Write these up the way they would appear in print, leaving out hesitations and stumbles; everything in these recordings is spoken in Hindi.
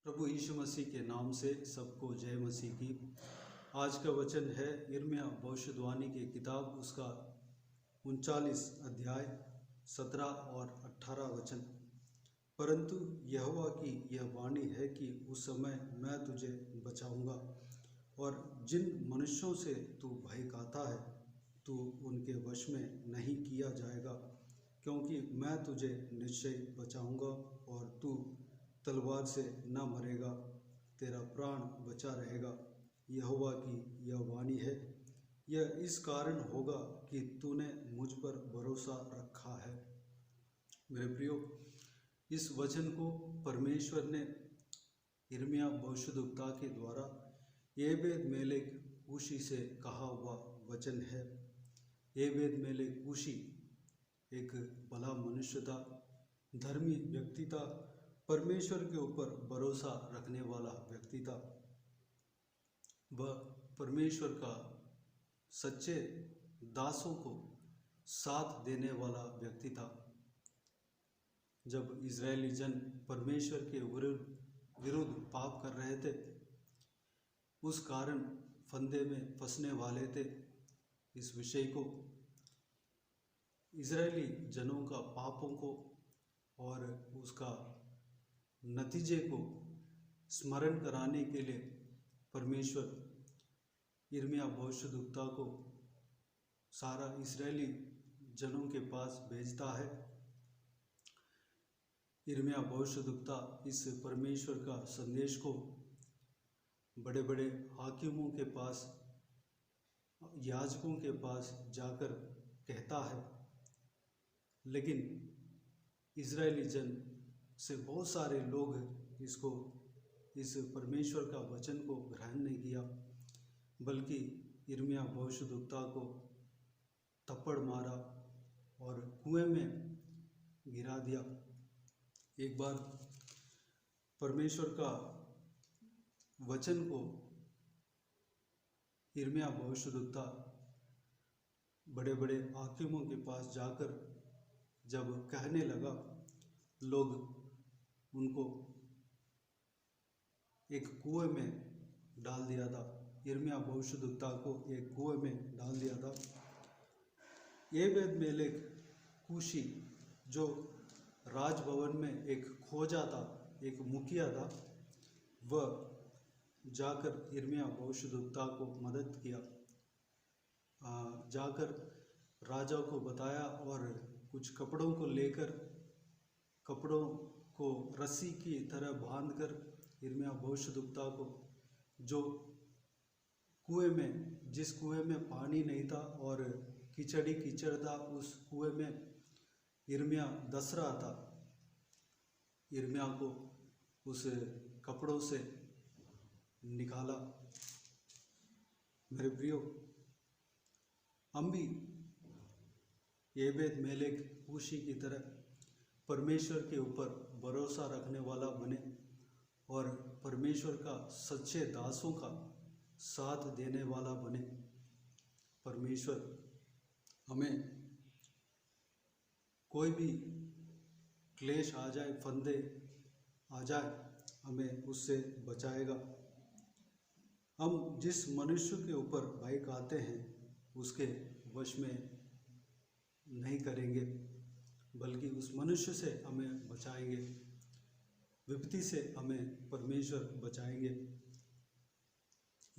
प्रभु यीशु मसीह के नाम से सबको जय मसीह की। आज का वचन है यिर्मयाह भविष्यद्वाणी की किताब, उसका 39 अध्याय 17 और 18 वचन। परंतु यहोवा की यह वाणी है कि उस समय मैं तुझे बचाऊंगा और जिन मनुष्यों से तू भय खाता है तू उनके वश में नहीं किया जाएगा, क्योंकि मैं तुझे निश्चय बचाऊंगा और तू तलवार से न मरेगा, तेरा प्राण बचा रहेगा। यहोवा की यह वाणी है। यह इस कारण होगा कि तूने मुझ पर भरोसा रखा है। मेरे प्रियो, इस वचन को परमेश्वर ने यिर्मयाह भविष्यद्वक्ता के द्वारा एबेद-मेलेक कूशी से कहा हुआ वचन है। एबेद-मेलेक कूशी एक भला मनुष्य था, धर्मी व्यक्ति था, परमेश्वर के ऊपर भरोसा रखने वाला व्यक्ति था। वह परमेश्वर का सच्चे दासों को साथ देने वाला व्यक्ति था। जब इजरायली जन परमेश्वर के विरुद्ध पाप कर रहे थे, उस कारण फंदे में फंसने वाले थे, इस विषय को इजरायली जनों का पापों को और उसका नतीजे को स्मरण कराने के लिए परमेश्वर यिर्मयाह भविष्यद्वक्ता को सारा इजरायली जनों के पास भेजता है। यिर्मयाह भविष्यद्वक्ता इस परमेश्वर का संदेश को बड़े बड़े हाकिमों के पास, याजकों के पास जाकर कहता है, लेकिन इजरायली जन से बहुत सारे लोग इस परमेश्वर का वचन को ग्रहण नहीं किया, बल्कि यिर्मयाह भविष्यद्वक्ता को थप्पड़ मारा और कुएं में गिरा दिया। एक बार परमेश्वर का वचन को यिर्मयाह भविष्यद्वक्ता बड़े बड़े हाकिमों के पास जाकर जब कहने लगा, लोग उनको एक कुएं में डाल दिया था। यिर्मयाह भविष्यद्वक्ता को एक कुएं में डाल दिया था। एबेद-मेलेक कूशी जो राजभवन में एक खोजा था, एक मुखिया था, वह जाकर यिर्मयाह भविष्यद्वक्ता को मदद किया, जाकर राजा को बताया और कुछ कपड़ों को लेकर, कपड़ों को रस्सी की तरह बांधकर यिर्मयाह भविष्यद्वक्ता को, जो जिस कुएं में पानी नहीं था और कीचड़ था, उस कुएं में यिर्मयाह दस रहा था, यिर्मयाह को उस कपड़ों से निकाला। मेरे प्रियो, हम भी एबेद-मेलेक कूशी की तरह परमेश्वर के ऊपर भरोसा रखने वाला बने और परमेश्वर का सच्चे दासों का साथ देने वाला बने। परमेश्वर हमें कोई भी क्लेश आ जाए, फंदे आ जाए, हमें उससे बचाएगा। हम जिस मनुष्य के ऊपर भय खाते हैं उसके वश में नहीं करेंगे, बल्कि उस मनुष्य से हमें बचाएंगे, विपत्ति से हमें परमेश्वर बचाएंगे।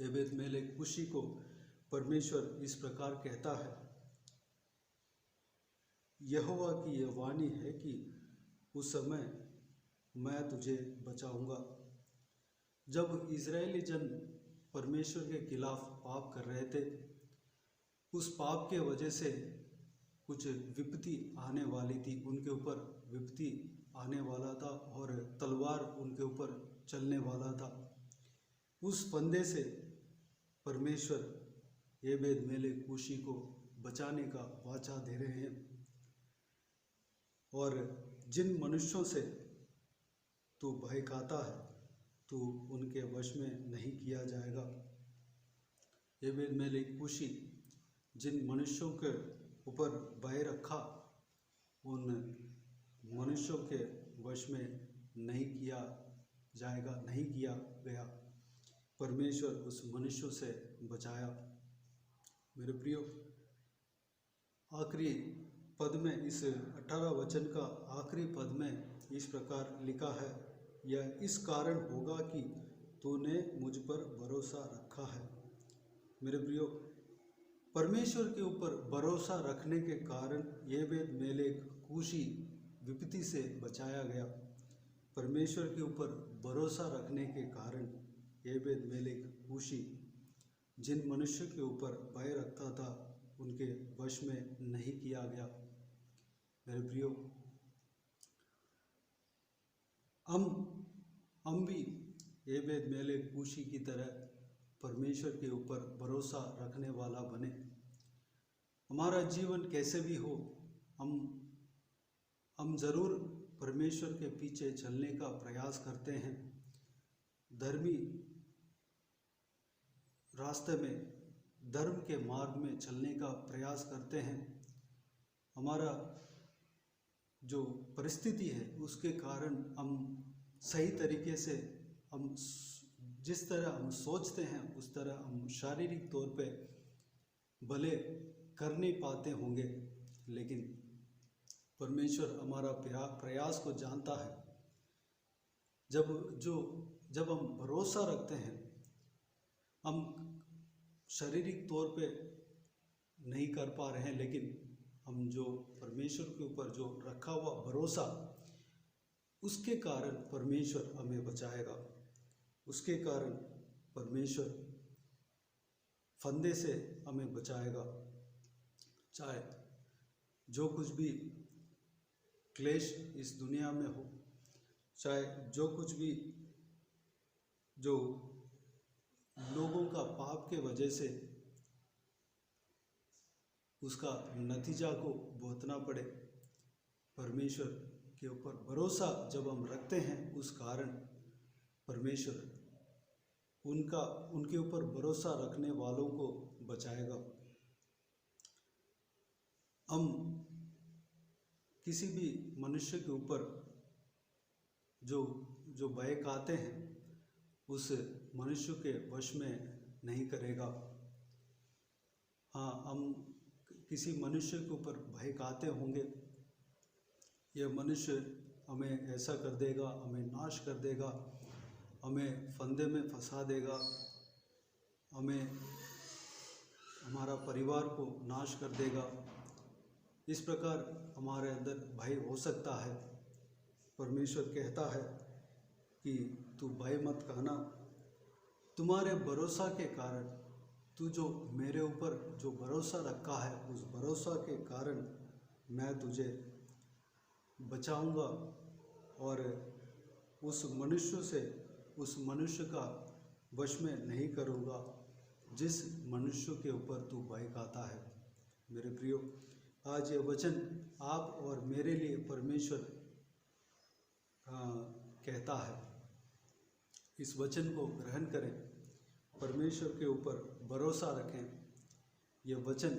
एबेद-मेलेक कूशी को परमेश्वर इस प्रकार कहता है, यहोवा की यह वाणी है कि उस समय मैं तुझे बचाऊंगा। जब इजरायली जन परमेश्वर के खिलाफ पाप कर रहे थे, उस पाप के वजह से कुछ विपत्ति आने वाली थी, उनके ऊपर विपत्ति आने वाला था और तलवार उनके ऊपर चलने वाला था। उस फंदे से परमेश्वर एबेद-मेलेक कूशी को बचाने का वाचा दे रहे हैं और जिन मनुष्यों से तू भय खाता है तू उनके वश में नहीं किया जाएगा। एबेद-मेलेक कूशी जिन मनुष्यों के ऊपर भय रखा, उन मनुष्यों के वश में नहीं किया जाएगा, नहीं किया गया। परमेश्वर उस मनुष्य से बचाया। मेरे प्रियो, आखिरी पद में, इस 18 वचन का आखिरी पद में इस प्रकार लिखा है, यह इस कारण होगा कि तूने मुझ पर भरोसा रखा है। मेरे प्रियो, परमेश्वर के ऊपर भरोसा रखने के कारण एबेद-मेलेक कूशी विपत्ति से बचाया गया। परमेश्वर के ऊपर भरोसा रखने के कारण एबेद-मेलेक कूशी जिन मनुष्य के ऊपर भय रखता था उनके वश में नहीं किया गया। मेरे प्रियो, हम भी एबेद-मेलेक कूशी की तरह परमेश्वर के ऊपर भरोसा रखने वाला बने। हमारा जीवन कैसे भी हो, हम ज़रूर परमेश्वर के पीछे चलने का प्रयास करते हैं, धर्मी रास्ते में, धर्म के मार्ग में चलने का प्रयास करते हैं। हमारा जो परिस्थिति है उसके कारण हम सही तरीके से, हम जिस तरह हम सोचते हैं उस तरह हम शारीरिक तौर पे भले कर नहीं पाते होंगे, लेकिन परमेश्वर हमारा प्रयास को जानता है। जब हम भरोसा रखते हैं, हम शारीरिक तौर पे नहीं कर पा रहे हैं, लेकिन हम जो परमेश्वर के ऊपर जो रखा हुआ भरोसा, उसके कारण परमेश्वर हमें बचाएगा। उसके कारण परमेश्वर फंदे से हमें बचाएगा। चाहे जो कुछ भी क्लेश इस दुनिया में हो, चाहे जो कुछ भी जो लोगों का पाप के वजह से उसका नतीजा को भुगतना पड़े, परमेश्वर के ऊपर भरोसा जब हम रखते हैं उस कारण परमेश्वर उनके ऊपर भरोसा रखने वालों को बचाएगा। हम किसी भी मनुष्य के ऊपर जो भय खाते हैं उस मनुष्य के वश में नहीं करेगा। हाँ, हम किसी मनुष्य के ऊपर भय खाते होंगे, यह मनुष्य हमें ऐसा कर देगा, हमें नाश कर देगा, हमें फंदे में फंसा देगा, हमारा परिवार को नाश कर देगा। इस प्रकार हमारे अंदर भय हो सकता है। परमेश्वर कहता है कि तू भय मत खाना, तुम्हारे भरोसा के कारण, तू जो मेरे ऊपर जो भरोसा रखा है उस भरोसा के कारण मैं तुझे बचाऊंगा और उस मनुष्य का वश में नहीं करूंगा जिस मनुष्य के ऊपर तू भय खाता है। मेरे प्रियो, आज ये वचन आप और मेरे लिए परमेश्वर कहता है। इस वचन को ग्रहण करें, परमेश्वर के ऊपर भरोसा रखें। यह वचन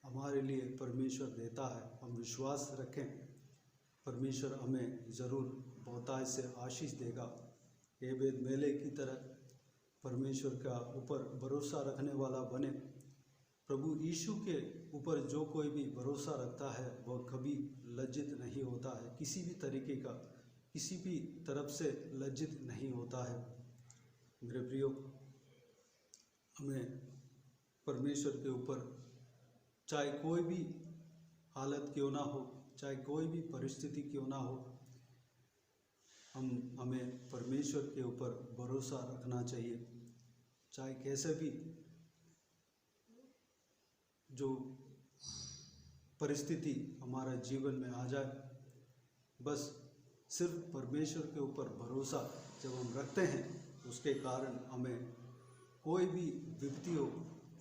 हमारे लिए परमेश्वर देता है, हम विश्वास रखें, परमेश्वर हमें ज़रूर बहुतायत से आशीष देगा। एबेद-मेलेक की तरह परमेश्वर का ऊपर भरोसा रखने वाला बने। प्रभु यीशु के ऊपर जो कोई भी भरोसा रखता है वह कभी लज्जित नहीं होता है, किसी भी तरीके का, किसी भी तरफ से लज्जित नहीं होता है। मेरे प्रियो, हमें परमेश्वर के ऊपर चाहे कोई भी हालत क्यों ना हो, चाहे कोई भी परिस्थिति क्यों ना हो, हमें परमेश्वर के ऊपर भरोसा रखना चाहिए। चाहे कैसे भी जो परिस्थिति हमारा जीवन में आ जाए, बस सिर्फ परमेश्वर के ऊपर भरोसा जब हम रखते हैं उसके कारण हमें कोई भी विपत्ति हो,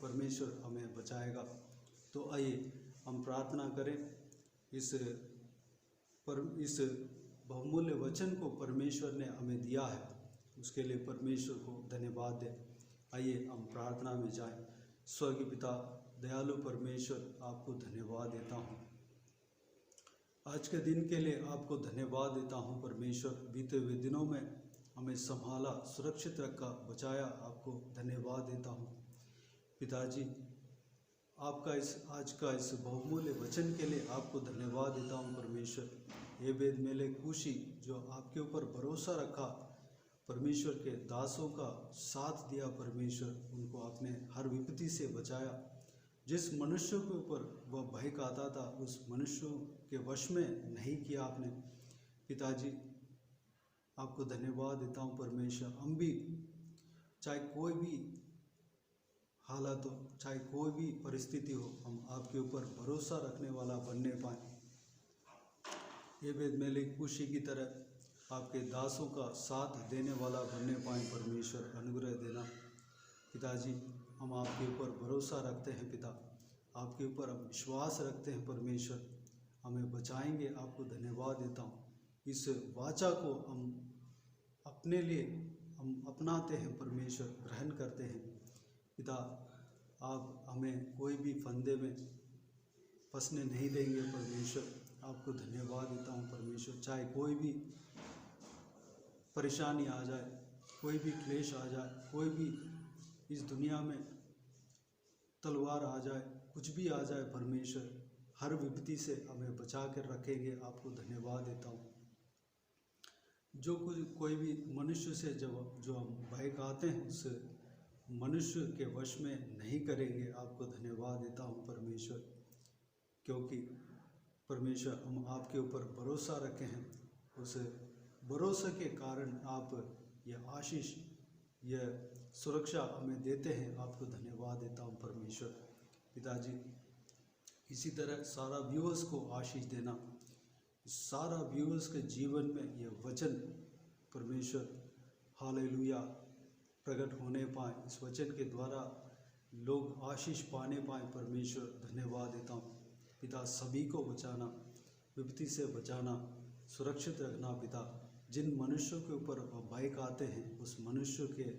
परमेश्वर हमें बचाएगा। तो आइए हम प्रार्थना करें। इस बहुमूल्य वचन को परमेश्वर ने हमें दिया है, उसके लिए परमेश्वर को धन्यवाद दें। आइए हम प्रार्थना में जाएं। स्वर्गीय पिता, दयालु परमेश्वर, आपको धन्यवाद देता हूँ। आज के दिन के लिए आपको धन्यवाद देता हूँ परमेश्वर। बीते हुए दिनों में हमें संभाला, सुरक्षित रखा, बचाया, आपको धन्यवाद देता हूँ। पिताजी, आपका इस आज का इस बहुमूल्य वचन के लिए आपको धन्यवाद देता हूँ परमेश्वर। एबेद मेलेक कूशी जो आपके ऊपर भरोसा रखा, परमेश्वर के दासों का साथ दिया परमेश्वर, उनको आपने हर विपत्ति से बचाया। जिस मनुष्य के ऊपर वह भय खाता था उस मनुष्य के वश में नहीं किया आपने। पिताजी, आपको धन्यवाद देता हूँ परमेश्वर। हम भी चाहे कोई भी हालत हो, चाहे कोई भी परिस्थिति हो, हम आपके ऊपर भरोसा रखने वाला बनने पाएँ। एबेद मेलेक कूशी की तरह आपके दासों का साथ देने वाला बनने पाएँ परमेश्वर, अनुग्रह देना। पिताजी, हम आपके ऊपर भरोसा रखते हैं पिता, आपके ऊपर हम विश्वास रखते हैं परमेश्वर, हमें बचाएंगे, आपको धन्यवाद देता हूँ। इस वाचा को हम अपने लिए हम अपनाते हैं परमेश्वर, ग्रहण करते हैं पिता। आप हमें कोई भी फंदे में फंसने नहीं देंगे परमेश्वर, आपको धन्यवाद देता हूँ परमेश्वर। चाहे कोई भी परेशानी आ जाए, कोई भी क्लेश आ जाए, कोई भी इस दुनिया में तलवार आ जाए, कुछ भी आ जाए परमेश्वर, हर विपत्ति से हमें बचा कर रखेंगे, आपको धन्यवाद देता हूँ। जो कोई भी मनुष्य से जो हम भय खाते हैं उस मनुष्य के वश में नहीं करेंगे, आपको धन्यवाद देता हूँ परमेश्वर। क्योंकि परमेश्वर हम आपके ऊपर भरोसा रखे हैं, उस भरोसे के कारण आप यह आशीष, यह सुरक्षा हमें देते हैं, आपको धन्यवाद देता हूँ परमेश्वर। पिताजी, इसी तरह सारा व्यूअर्स को आशीष देना, सारा व्यूअर्स के जीवन में यह वचन परमेश्वर हालेलुया प्रकट होने पाए, इस वचन के द्वारा लोग आशीष पाने पाए परमेश्वर, धन्यवाद देता हूँ पिता। सभी को बचाना, विपत्ति से बचाना, सुरक्षित रखना पिता। जिन मनुष्यों के ऊपर भय खाते हैं उस मनुष्य के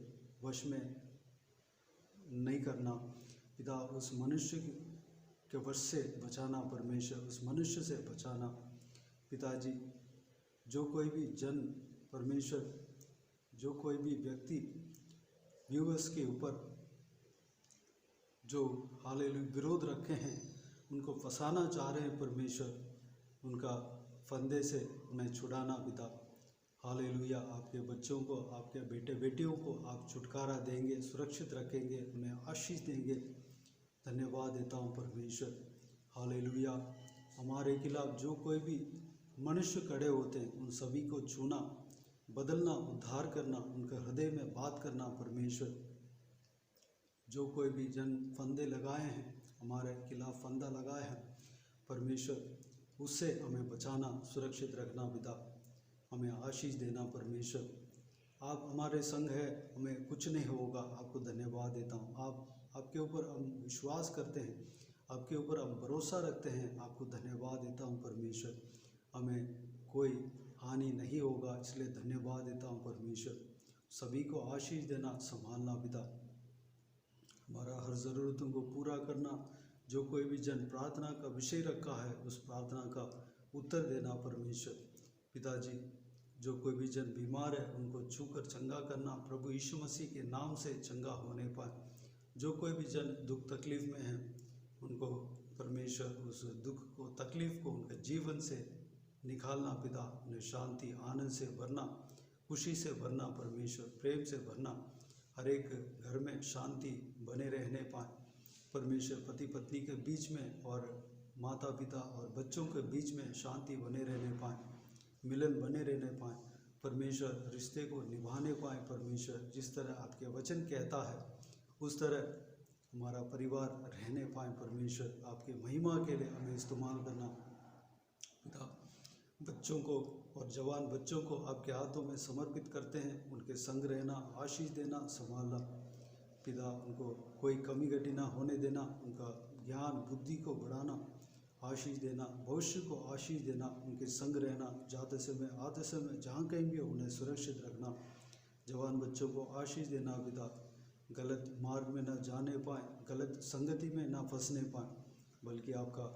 वश में नहीं करना पिता, उस मनुष्य के वश से बचाना परमेश्वर, उस मनुष्य से बचाना पिताजी। जो कोई भी जन परमेश्वर, जो कोई भी व्यक्ति व्यूअर्स के ऊपर जो हालेलुया विरोध रखे हैं, उनको फंसाना चाह रहे हैं परमेश्वर, उनका फंदे से उन्हें छुड़ाना पिता। हालेलुया, आपके बच्चों को, आपके बेटे बेटियों को आप छुटकारा देंगे, सुरक्षित रखेंगे, उन्हें आशीष देंगे, धन्यवाद देता हूँ परमेश्वर। हालेलुया, हमारे खिलाफ जो कोई भी मनुष्य खड़े होते हैं उन सभी को छूना, बदलना, उद्धार करना, उनके हृदय में बात करना परमेश्वर। जो कोई भी जन फंदे लगाए हैं, हमारे खिलाफ फंदा लगाए हैं परमेश्वर, उससे हमें बचाना, सुरक्षित रखना पिता, हमें आशीष देना परमेश्वर। आप हमारे संग है, हमें कुछ नहीं होगा, आपको धन्यवाद देता हूँ। आपके ऊपर हम विश्वास करते हैं, आपके ऊपर हम भरोसा रखते हैं, आपको धन्यवाद देता हूँ परमेश्वर। हमें कोई हानि नहीं होगा, इसलिए धन्यवाद देता हूँ परमेश्वर। सभी को आशीष देना, संभालना पिता, हमारा हर ज़रूरतों को पूरा करना। जो कोई भी जन प्रार्थना का विषय रखा है उस प्रार्थना का उत्तर देना परमेश्वर। पिताजी, जो कोई भी जन बीमार है उनको छूकर चंगा करना, प्रभु यीशु मसीह के नाम से चंगा होने पाए। जो कोई भी जन दुख तकलीफ़ में है उनको परमेश्वर उस दुख को, तकलीफ़ को उनके जीवन से निकालना पिता, उन्हें शांति, आनंद से भरना, खुशी से भरना परमेश्वर, प्रेम से भरना, हर एक घर में शांति बने रहने पाए परमेश्वर। पति पत्नी के बीच में और माता पिता और बच्चों के बीच में शांति बने रहने पाए, मिलन बने रहने पाए परमेश्वर, रिश्ते को निभाने पाए परमेश्वर। जिस तरह आपके वचन कहता है उस तरह हमारा परिवार रहने पाए परमेश्वर। आपके महिमा के लिए हमें इस्तेमाल करना पिता। बच्चों को और जवान बच्चों को आपके हाथों में समर्पित करते हैं, उनके संग रहना, आशीष देना, संभालना पिता। उनको कोई कमी घटी ना होने देना, उनका ज्ञान बुद्धि को बढ़ाना, आशीष देना, भविष्य को आशीष देना, उनके संग रहना, जाते समय आते समय जहाँ कहीं भी उन्हें सुरक्षित रखना। जवान बच्चों को आशीष देना पिता, गलत मार्ग में न जाने पाए, गलत संगति में न फंसने पाए, बल्कि आपका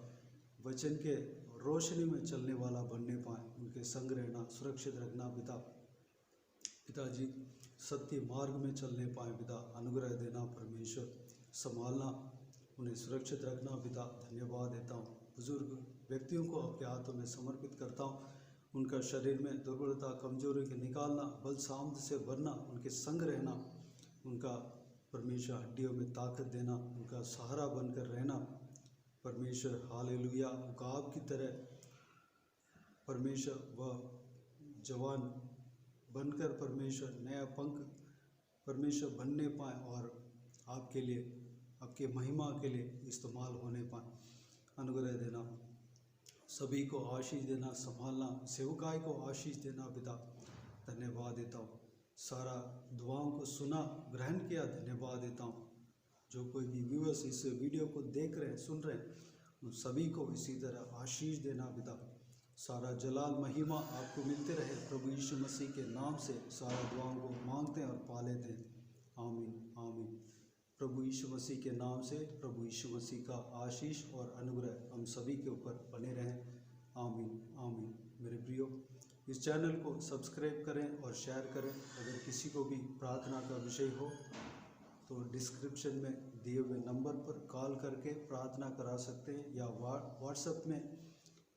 वचन के रोशनी में चलने वाला बनने पाए, उनके संग रहना, सुरक्षित रखना पिता। पिताजी सत्य मार्ग में चलने पाए पिता, अनुग्रह देना परमेश्वर, संभालना, उन्हें सुरक्षित रखना पिता। धन्यवाद देता हूँ। बुजुर्ग व्यक्तियों को आपके हाथों में समर्पित करता हूँ। उनका शरीर में दुर्बलता, कमजोरी के निकालना, बल सामर्थ्य से भरना, उनके संग रहना, उनका परमेश्वर हड्डियों में ताकत देना, उनका सहारा बनकर रहना परमेश्वर। हालेलुया। गाब की तरह परमेश्वर वह जवान बनकर परमेश्वर नया पंख परमेश्वर बनने पाए और आपके लिए, आपके महिमा के लिए इस्तेमाल होने पाए। अनुग्रह देना, सभी को आशीष देना, संभालना, सेवकाई को आशीष देना पिता। धन्यवाद देता हूँ। सारा दुआओं को सुना, ग्रहण किया, धन्यवाद देता हूँ। जो कोई भी व्यूअर्स इस वीडियो को देख रहे हैं, सुन रहे हैं, उन सभी को इसी तरह आशीष देना पिता। सारा जलाल महिमा आपको मिलते रहे प्रभु यीशु मसीह के नाम से सारा दुआओं को मांगते हैं और पा लेते हैं। आमीन आमीन। प्रभु यीशु मसीह के नाम से प्रभु यीशु मसीह का आशीष और अनुग्रह हम सभी के ऊपर बने रहें। आमीन आमीन। मेरे प्रियो, इस चैनल को सब्सक्राइब करें और शेयर करें। अगर किसी को भी प्रार्थना का विषय हो तो डिस्क्रिप्शन में दिए हुए नंबर पर कॉल करके प्रार्थना करा सकते हैं या व्हाट्सएप में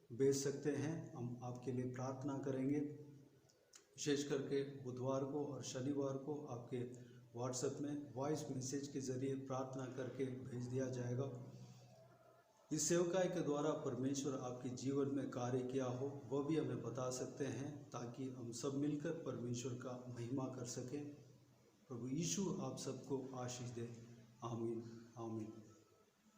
भेज सकते हैं। हम आपके लिए प्रार्थना करेंगे। विशेष करके बुधवार को और शनिवार को आपके व्हाट्सएप में वॉइस मैसेज के ज़रिए प्रार्थना करके भेज दिया जाएगा। इस सेवकाई के द्वारा परमेश्वर आपके जीवन में कार्य किया हो वह भी हमें बता सकते हैं, ताकि हम सब मिलकर परमेश्वर का महिमा कर सकें। प्रभु यीशु आप सबको आशीष दे। आमीन आमीन।